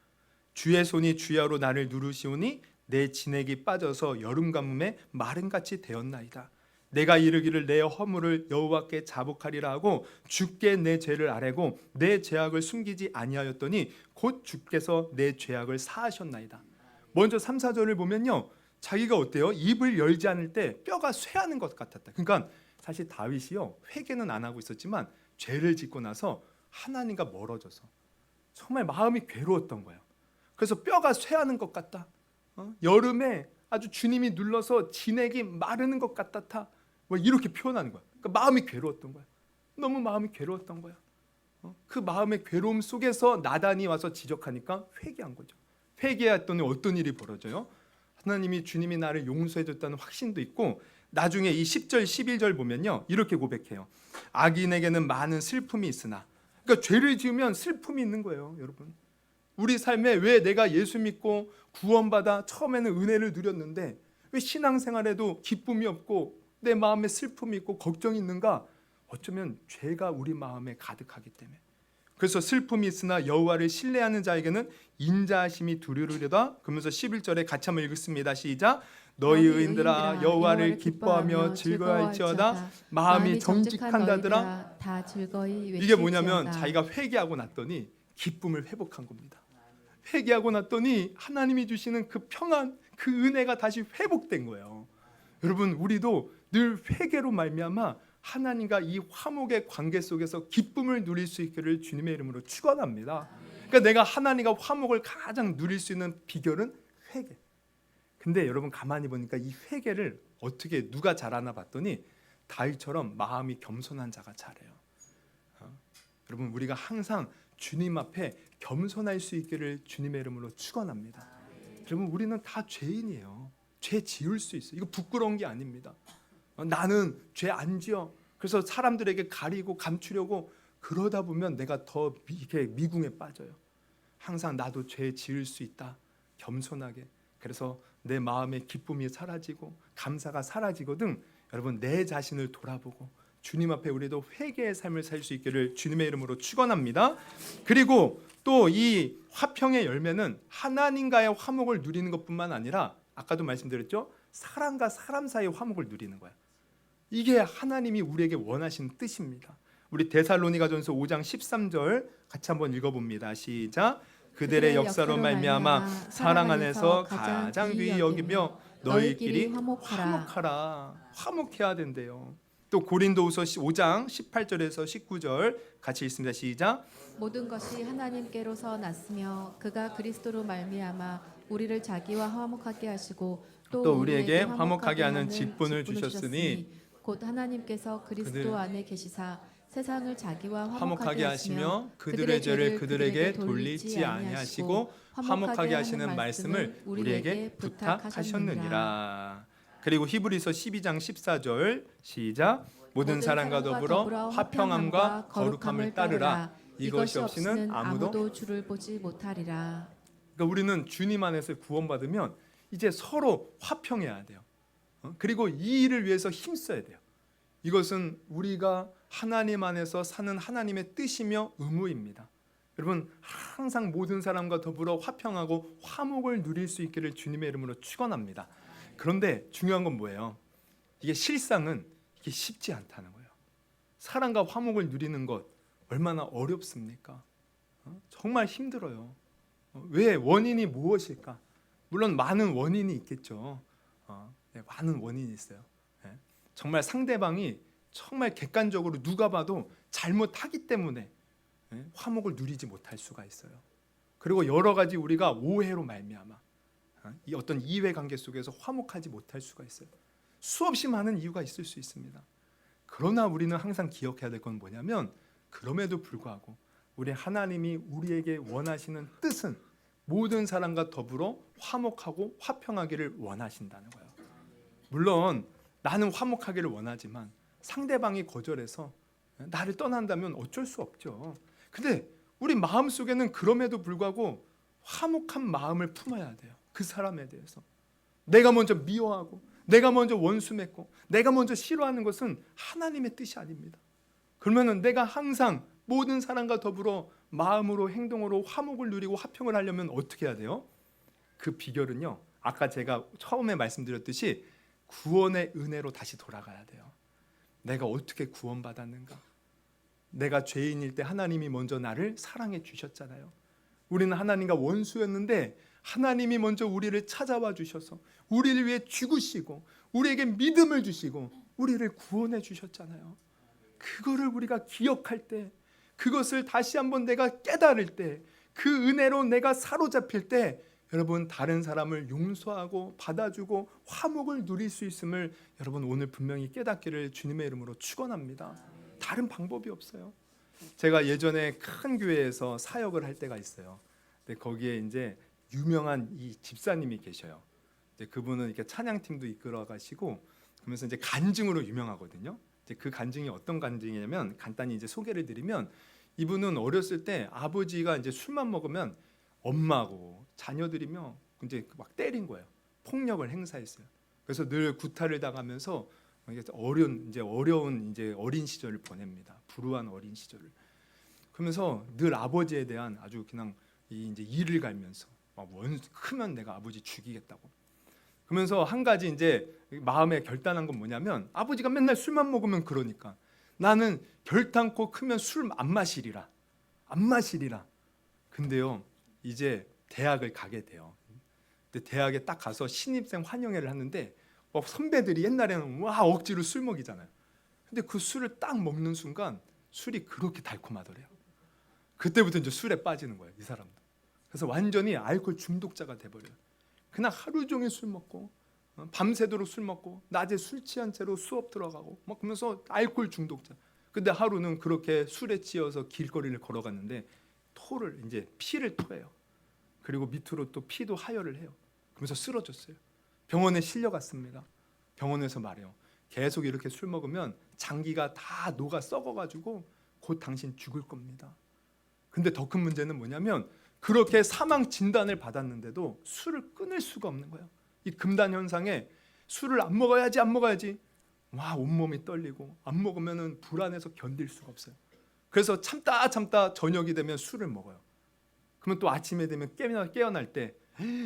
주의 손이 주야로 나를 누르시오니 내 진액이 빠져서 여름 가뭄에 마른같이 되었나이다. 내가 이르기를 내 허물을 여호와께 자복하리라 하고 주께 내 죄를 아뢰고 내 죄악을 숨기지 아니하였더니 곧 주께서 내 죄악을 사하셨나이다. 먼저 3, 4절을 보면요. 자기가 어때요? 입을 열지 않을 때 뼈가 쇠하는 것 같았다. 그러니까 사실 다윗이요. 회개는 안 하고 있었지만 죄를 짓고 나서 하나님과 멀어져서 정말 마음이 괴로웠던 거예요. 그래서 뼈가 쇠하는 것 같다. 여름에 아주 주님이 눌러서 진액이 마르는 것 같다. 뭐 이렇게 표현하는 거야. 그러니까 마음이 괴로웠던 거야. 너무 마음이 괴로웠던 거야. 그 마음의 괴로움 속에서 나단이 와서 지적하니까 회개한 거죠. 회개했더니 어떤 일이 벌어져요? 하나님이 주님이 나를 용서해 줬다는 확신도 있고, 나중에 이 10절 11절 보면요, 이렇게 고백해요. 악인에게는 많은 슬픔이 있으나, 그러니까 죄를 지으면 슬픔이 있는 거예요, 여러분. 우리 삶에 왜 내가 예수 믿고 구원받아 처음에는 은혜를 누렸는데 왜 신앙생활에도 기쁨이 없고 내 마음에 슬픔이 있고 걱정이 있는가? 어쩌면 죄가 우리 마음에 가득하기 때문에. 그래서 슬픔이 있으나 여호와를 신뢰하는 자에게는 인자하심이 두루르려다. 그러면서 11절에 같이 한번 읽습니다. 시작. 너희 의인들아 여호와를 기뻐하며 즐거워할지어다. 마음이 정직한 자들아 다 즐거이 이게 뭐냐면 외칠지어다. 자기가 회개하고 났더니 기쁨을 회복한 겁니다. 회개하고 났더니 하나님이 주시는 그 평안, 그 은혜가 다시 회복된 거예요. 여러분, 우리도 늘 회개로 말미암아 하나님과 이 화목의 관계 속에서 기쁨을 누릴 수 있기를 주님의 이름으로 축원합니다. 그러니까 내가 하나님과 화목을 가장 누릴 수 있는 비결은 회개. 근데 여러분 가만히 보니까 이 회개를 어떻게 누가 잘하나 봤더니 다윗처럼 마음이 겸손한 자가 잘해요. 여러분, 우리가 항상 주님 앞에 겸손할 수 있기를 주님의 이름으로 축원합니다. 여러분, 우리는 다 죄인이에요. 죄 지을 수 있어요. 이거 부끄러운 게 아닙니다. 나는 죄 안 지어. 그래서 사람들에게 가리고 감추려고 그러다 보면 내가 더 이렇게 미궁에 빠져요. 항상 나도 죄 지을 수 있다. 겸손하게. 그래서 내 마음의 기쁨이 사라지고 감사가 사라지거든. 여러분, 내 자신을 돌아보고 주님 앞에 우리도 회개의 삶을 살 수 있기를 주님의 이름으로 축원합니다. 그리고 또 이 화평의 열매는 하나님과의 화목을 누리는 것뿐만 아니라 아까도 말씀드렸죠. 사람과 사람 사이의 화목을 누리는 거야. 이게 하나님이 우리에게 원하시는 뜻입니다. 우리 데살로니가전서 5장 13절 같이 한번 읽어봅니다. 시작. 그들의 역사로 말미암아 사랑 안에서 가장 귀히 여기며 너희끼리 화목하라. 화목해야 된대요. 또 고린도후서 5장 18절에서 19절 같이 읽습니다. 시작. 모든 것이 하나님께로서 났으며 그가 그리스도로 말미암아 우리를 자기와 화목하게 하시고 또 우리에게 화목하게 하는 직분을 주셨으니 곧 하나님께서 그리스도 안에 계시사 세상을 자기와 화목하게 하시며 그들의 죄를 그들에게 돌리지 아니하시고 화목하게 하시는 말씀을 우리에게 부탁하셨느니라. 그리고 히브리서 12장 14절 시작. 모든 사람과 더불어 화평함과 거룩함을 따르라. 이것이 없이는 아무도 주를 보지 못하리라. 그러니까 우리는 주님 안에서 구원받으면 이제 서로 화평해야 돼요. 그리고 이 일을 위해서 힘써야 돼요. 이것은 우리가 하나님 안에서 사는 하나님의 뜻이며 의무입니다. 여러분, 항상 모든 사람과 더불어 화평하고 화목을 누릴 수 있기를 주님의 이름으로 축원합니다. 그런데 중요한 건 뭐예요? 이게 실상은 이게 쉽지 않다는 거예요. 사랑과 화목을 누리는 것 얼마나 어렵습니까? 정말 힘들어요. 왜? 원인이 무엇일까? 물론 많은 원인이 있겠죠. 많은 원인이 있어요. 정말 상대방이 정말 객관적으로 누가 봐도 잘못하기 때문에 화목을 누리지 못할 수가 있어요. 그리고 여러 가지 우리가 오해로 말미암아 이 어떤 이해관계 속에서 화목하지 못할 수가 있어요. 수없이 많은 이유가 있을 수 있습니다. 그러나 우리는 항상 기억해야 될 건 뭐냐면 그럼에도 불구하고 우리 하나님이 우리에게 원하시는 뜻은 모든 사람과 더불어 화목하고 화평하기를 원하신다는 거예요. 물론 나는 화목하기를 원하지만 상대방이 거절해서 나를 떠난다면 어쩔 수 없죠. 근데 우리 마음속에는 그럼에도 불구하고 화목한 마음을 품어야 돼요. 그 사람에 대해서. 내가 먼저 미워하고 내가 먼저 원수 맺고 내가 먼저 싫어하는 것은 하나님의 뜻이 아닙니다. 그러면 내가 항상 모든 사람과 더불어 마음으로 행동으로 화목을 누리고 화평을 하려면 어떻게 해야 돼요? 그 비결은요, 아까 제가 처음에 말씀드렸듯이 구원의 은혜로 다시 돌아가야 돼요. 내가 어떻게 구원받았는가? 내가 죄인일 때 하나님이 먼저 나를 사랑해 주셨잖아요. 우리는 하나님과 원수였는데 하나님이 먼저 우리를 찾아와 주셔서 우리를 위해 죽으시고 우리에게 믿음을 주시고 우리를 구원해 주셨잖아요. 그거를 우리가 기억할 때, 그것을 다시 한번 내가 깨달을 때, 그 은혜로 내가 사로잡힐 때 여러분 다른 사람을 용서하고 받아주고 화목을 누릴 수 있음을 여러분 오늘 분명히 깨닫기를 주님의 이름으로 축원합니다. 다른 방법이 없어요. 제가 예전에 큰 교회에서 사역을 할 때가 있어요. 근데 거기에 이제 유명한 이 집사님이 계셔요. 이제 그분은 이렇게 찬양팀도 이끌어 가시고 그러면서 이제 간증으로 유명하거든요. 이제 그 간증이 어떤 간증이냐면 간단히 이제 소개를 드리면 이분은 어렸을 때 아버지가 이제 술만 먹으면 엄마하고 자녀들이며 이제 막 때린 거예요. 폭력을 행사했어요. 그래서 늘 구타를 당하면서 어려운 이제 어린 시절을 보냅니다. 불우한 어린 시절을. 그러면서 늘 아버지에 대한 아주 그냥 이제 이를 갈면서 크면 내가 아버지 죽이겠다고. 그러면서 한 가지 이제 마음에 결단한 건 뭐냐면 아버지가 맨날 술만 먹으면 그러니까 나는 결단코 크면 술 안 마시리라. 안 마시리라. 근데요. 이제 대학을 가게 돼요. 근데 대학에 딱 가서 신입생 환영회를 하는데 선배들이 옛날에는 억지로 술 먹이잖아요. 근데 그 술을 딱 먹는 순간 술이 그렇게 달콤하더래요. 그때부터 이제 술에 빠지는 거예요, 이 사람도. 그래서 완전히 알코올 중독자가 돼버려요. 그냥 하루 종일 술 먹고 밤새도록 술 먹고 낮에 술 취한 채로 수업 들어가고 막 그러면서 알코올 중독자. 근데 하루는 그렇게 술에 취해서 길거리를 걸어갔는데 피를 토해요. 그리고 밑으로 또 피도 하혈을 해요. 그러면서 쓰러졌어요. 병원에 실려갔습니다. 병원에서 말해요. 계속 이렇게 술 먹으면 장기가 다 녹아 썩어가지고 곧 당신 죽을 겁니다. 근데 더 큰 문제는 뭐냐면 그렇게 사망 진단을 받았는데도 술을 끊을 수가 없는 거예요. 이 금단 현상에 술을 안 먹어야지 온몸이 떨리고 안 먹으면 불안해서 견딜 수가 없어요. 그래서 참다 저녁이 되면 술을 먹어요. 그러면 또 아침에 되면 깨어날 때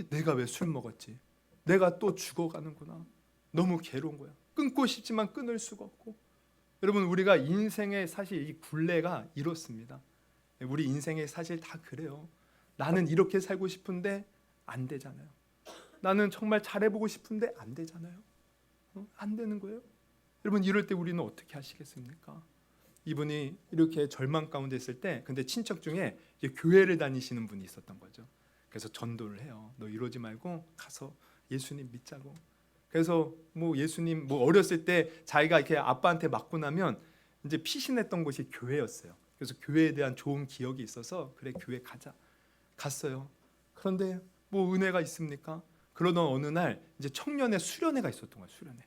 내가 왜 술 먹었지? 내가 또 죽어가는구나. 너무 괴로운 거야. 끊고 싶지만 끊을 수가 없고. 여러분 우리가 인생의 사실 이 굴레가 이렇습니다. 우리 인생의 사실 다 그래요. 나는 이렇게 살고 싶은데 안 되잖아요. 나는 정말 잘해보고 싶은데 안 되잖아요. 안 되는 거예요. 여러분 이럴 때 우리는 어떻게 하시겠습니까? 이분이 이렇게 절망 가운데 있을 때 근데 친척 중에 이제 교회를 다니시는 분이 있었던 거죠. 그래서 전도를 해요. 너 이러지 말고 가서 예수님 믿자고. 그래서 예수님 어렸을 때 자기가 이렇게 아빠한테 맞고 나면 이제 피신했던 곳이 교회였어요. 그래서 교회에 대한 좋은 기억이 있어서 그래 교회 가자. 갔어요. 그런데 은혜가 있습니까? 그러던 어느 날 이제 청년의 수련회가 있었던 거예요. 수련회.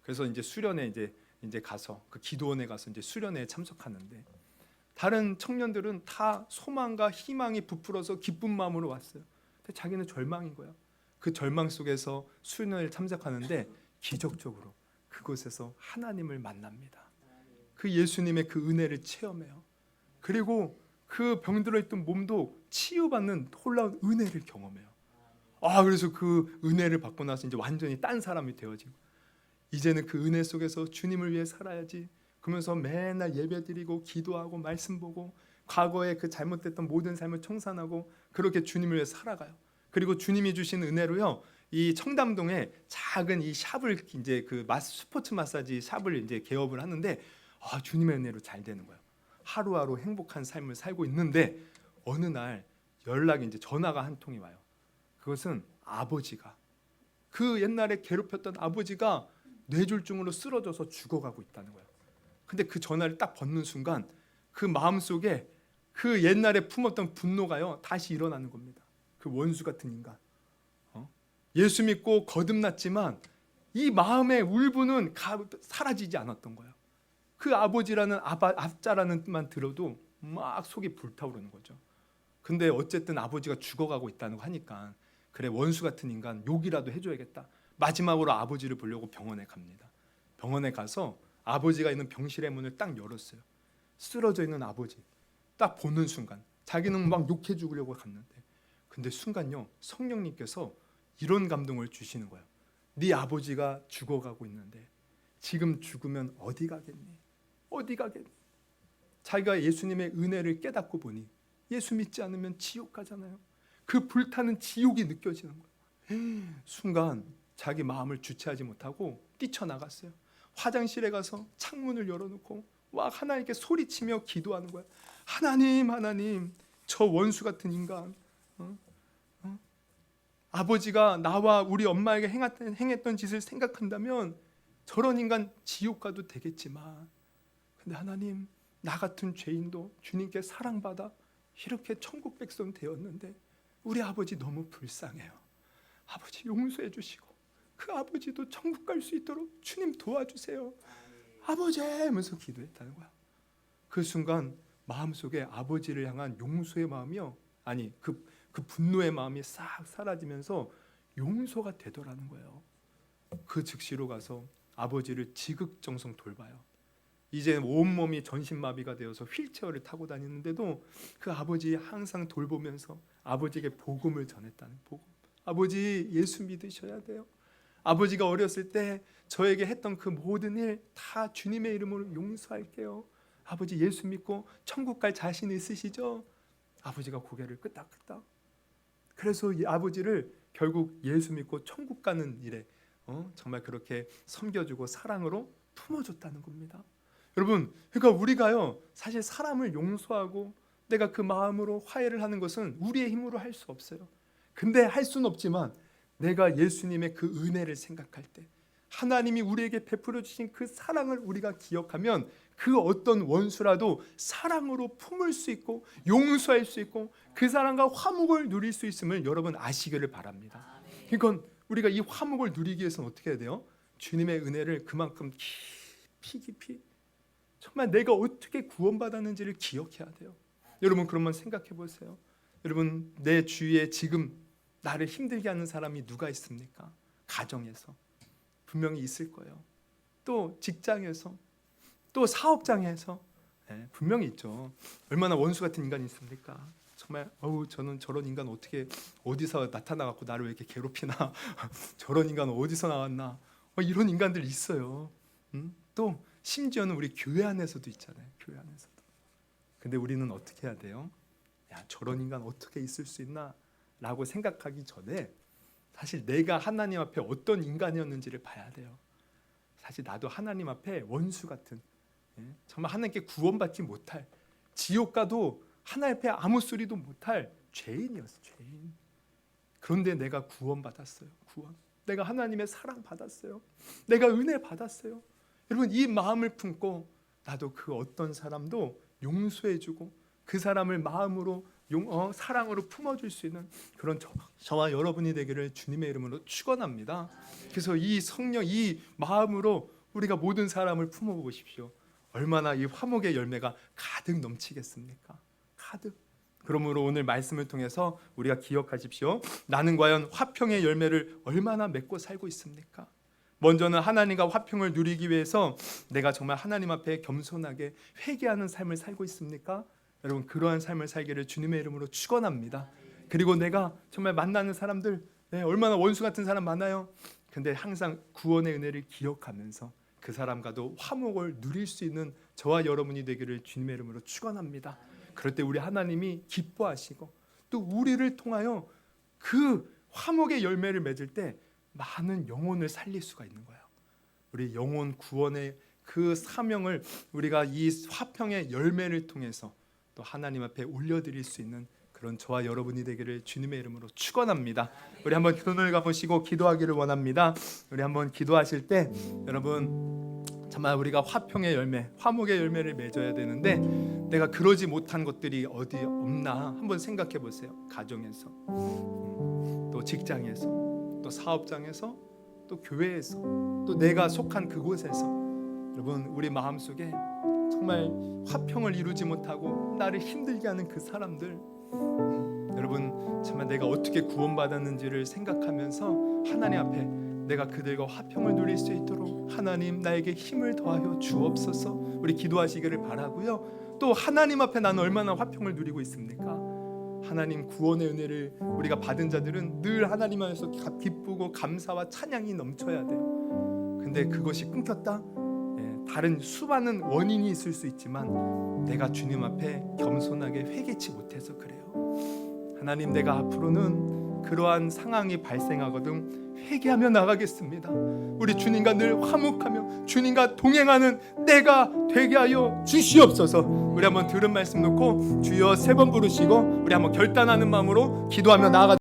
그래서 이제 수련회 이제 가서 그 기도원에 가서 이제 수련회에 참석하는데 다른 청년들은 다 소망과 희망이 부풀어서 기쁜 마음으로 왔어요. 근데 자기는 절망인 거야. 그 절망 속에서 수련회를 참석하는데 기적적으로 그곳에서 하나님을 만납니다. 그 예수님의 그 은혜를 체험해요. 그리고 그 병들어 있던 몸도 치유받는 놀라운 은혜를 경험해요. 그래서 그 은혜를 받고 나서 이제 완전히 딴 사람이 되어지고 이제는 그 은혜 속에서 주님을 위해 살아야지. 그러면서 맨날 예배드리고 기도하고 말씀 보고 과거에 그 잘못됐던 모든 삶을 청산하고 그렇게 주님을 위해 살아가요. 그리고 주님이 주신 은혜로요. 이 청담동에 작은 이 샵을 이제 그 스포츠 마사지 샵을 이제 개업을 하는데 주님의 은혜로 잘 되는 거예요. 하루하루 행복한 삶을 살고 있는데 어느 날 연락이 이제 전화가 한 통이 와요. 그것은 아버지가 그 옛날에 괴롭혔던 아버지가 뇌졸중으로 쓰러져서 죽어가고 있다는 거예요. 근데 그 전화를 딱 받는 순간 그 마음속에 그 옛날에 품었던 분노가요 다시 일어나는 겁니다. 그 원수 같은 인간. 예수 믿고 거듭났지만 이 마음의 울분은 사라지지 않았던 거예요. 그 아버지라는 앞자라는 뜻만 들어도 막 속이 불타오르는 거죠. 근데 어쨌든 아버지가 죽어가고 있다는 거 하니까 그래 원수 같은 인간 욕이라도 해줘야겠다. 마지막으로 아버지를 보려고 병원에 갑니다. 병원에 가서 아버지가 있는 병실의 문을 딱 열었어요. 쓰러져 있는 아버지 딱 보는 순간 자기는 막 욕해 죽으려고 갔는데 근데 순간요 성령님께서 이런 감동을 주시는 거예요. 네 아버지가 죽어가고 있는데 지금 죽으면 어디 가겠니? 어디 가겠니? 자기가 예수님의 은혜를 깨닫고 보니 예수 믿지 않으면 지옥 가잖아요. 그 불타는 지옥이 느껴지는 거예요. 순간 자기 마음을 주체하지 못하고 뛰쳐나갔어요. 화장실에 가서 창문을 열어놓고 하나님께 소리치며 기도하는 거예요. 하나님 저 원수 같은 인간, 아버지가 나와 우리 엄마에게 행했던 짓을 생각한다면 저런 인간 지옥 가도 되겠지만, 근데 하나님, 나 같은 죄인도 주님께 사랑받아 이렇게 천국 백성 되었는데 우리 아버지 너무 불쌍해요. 아버지 용서해 주시고 그 아버지도 천국 갈 수 있도록 주님 도와주세요. 아버지 하면서 기도했다는 거야. 그 순간 마음속에 아버지를 향한 용서의 마음이요, 아니 그 분노의 마음이 싹 사라지면서 용서가 되더라는 거예요. 그 즉시로 가서 아버지를 지극정성 돌봐요. 이제 온몸이 전신마비가 되어서 휠체어를 타고 다니는데도 그 아버지 항상 돌보면서 아버지에게 복음을 전했다는, 복음. 아버지 예수 믿으셔야 돼요. 아버지가 어렸을 때 저에게 했던 그 모든 일 다 주님의 이름으로 용서할게요. 아버지 예수 믿고 천국 갈 자신 있으시죠? 아버지가 고개를 끄덕끄덕. 그래서 이 아버지를 결국 예수 믿고 천국 가는 일에 정말 그렇게 섬겨주고 사랑으로 품어줬다는 겁니다. 여러분, 그러니까 우리가요, 사실 사람을 용서하고 내가 그 마음으로 화해를 하는 것은 우리의 힘으로 할 수 없어요. 근데 할 수는 없지만 내가 예수님의 그 은혜를 생각할 때, 하나님이 우리에게 베풀어 주신 그 사랑을 우리가 기억하면 그 어떤 원수라도 사랑으로 품을 수 있고 용서할 수 있고 그 사람과 화목을 누릴 수 있음을 여러분 아시기를 바랍니다. 그러니까 우리가 이 화목을 누리기 위해서는 어떻게 해야 돼요? 주님의 은혜를 그만큼 깊이 정말 내가 어떻게 구원받았는지를 기억해야 돼요. 여러분, 그러면 생각해 보세요. 여러분, 내 주위에 지금 나를 힘들게 하는 사람이 누가 있습니까? 가정에서 분명히 있을 거예요. 또 직장에서, 또 사업장에서, 분명히 있죠. 얼마나 원수 같은 인간이 있습니까? 정말 저는 저런 인간 어떻게 어디서 나타나갖고 나를 왜 이렇게 괴롭히나 저런 인간 어디서 나왔나, 이런 인간들 있어요. 또 심지어는 우리 교회 안에서도 있잖아요. 교회 안에서도. 근데 우리는 어떻게 해야 돼요? 야, 저런 인간 어떻게 있을 수 있나? 라고 생각하기 전에 사실 내가 하나님 앞에 어떤 인간이었는지를 봐야 돼요. 사실 나도 하나님 앞에 원수 같은, 정말 하나님께 구원받지 못할, 지옥 가도 하나님 앞에 아무 소리도 못할 죄인이었어요. 죄인. 그런데 내가 구원받았어요. 구원. 내가 하나님의 사랑 받았어요. 내가 은혜 받았어요. 여러분, 이 마음을 품고 나도 그 어떤 사람도 용서해주고 그 사람을 마음으로 사랑으로 품어줄 수 있는 그런 저와 여러분이 되기를 주님의 이름으로 축원합니다. 그래서 이 성령, 이 마음으로 우리가 모든 사람을 품어보십시오. 얼마나 이 화목의 열매가 가득 넘치겠습니까? 가득. 그러므로 오늘 말씀을 통해서 우리가 기억하십시오. 나는 과연 화평의 열매를 얼마나 맺고 살고 있습니까? 먼저는 하나님과 화평을 누리기 위해서 내가 정말 하나님 앞에 겸손하게 회개하는 삶을 살고 있습니까? 여러분, 그러한 삶을 살기를 주님의 이름으로 축원합니다. 그리고 내가 정말 만나는 사람들, 얼마나 원수 같은 사람 많아요. 근데 항상 구원의 은혜를 기억하면서 그 사람과도 화목을 누릴 수 있는 저와 여러분이 되기를 주님의 이름으로 축원합니다. 그럴 때 우리 하나님이 기뻐하시고 또 우리를 통하여 그 화목의 열매를 맺을 때 많은 영혼을 살릴 수가 있는 거예요. 우리 영혼 구원의 그 사명을 우리가 이 화평의 열매를 통해서 또 하나님 앞에 올려드릴 수 있는 그런 저와 여러분이 되기를 주님의 이름으로 축원합니다. 우리 한번 눈을 감으시고 기도하기를 원합니다. 우리 한번 기도하실 때 여러분, 정말 우리가 화평의 열매, 화목의 열매를 맺어야 되는데 내가 그러지 못한 것들이 어디 없나 한번 생각해 보세요. 가정에서, 또 직장에서, 또 사업장에서, 또 교회에서, 또 내가 속한 그곳에서 여러분, 우리 마음속에 정말 화평을 이루지 못하고 나를 힘들게 하는 그 사람들, 여러분 정말 내가 어떻게 구원받았는지를 생각하면서 하나님 앞에 내가 그들과 화평을 누릴 수 있도록 하나님 나에게 힘을 더하여 주옵소서. 우리 기도하시기를 바라고요. 또 하나님 앞에 나는 얼마나 화평을 누리고 있습니까? 하나님 구원의 은혜를 우리가 받은 자들은 늘 하나님 안에서 기쁘고 감사와 찬양이 넘쳐야 돼요. 근데 그것이 끊겼다? 다른 수많은 원인이 있을 수 있지만 내가 주님 앞에 겸손하게 회개치 못해서 그래요. 하나님, 내가 앞으로는 그러한 상황이 발생하거든 회개하며 나가겠습니다. 우리 주님과 늘 화목하며 주님과 동행하는 때가 되게 하여 주시옵소서. 우리 한번 들은 말씀 놓고 주여 3번 부르시고 우리 한번 결단하는 마음으로 기도하며 나아가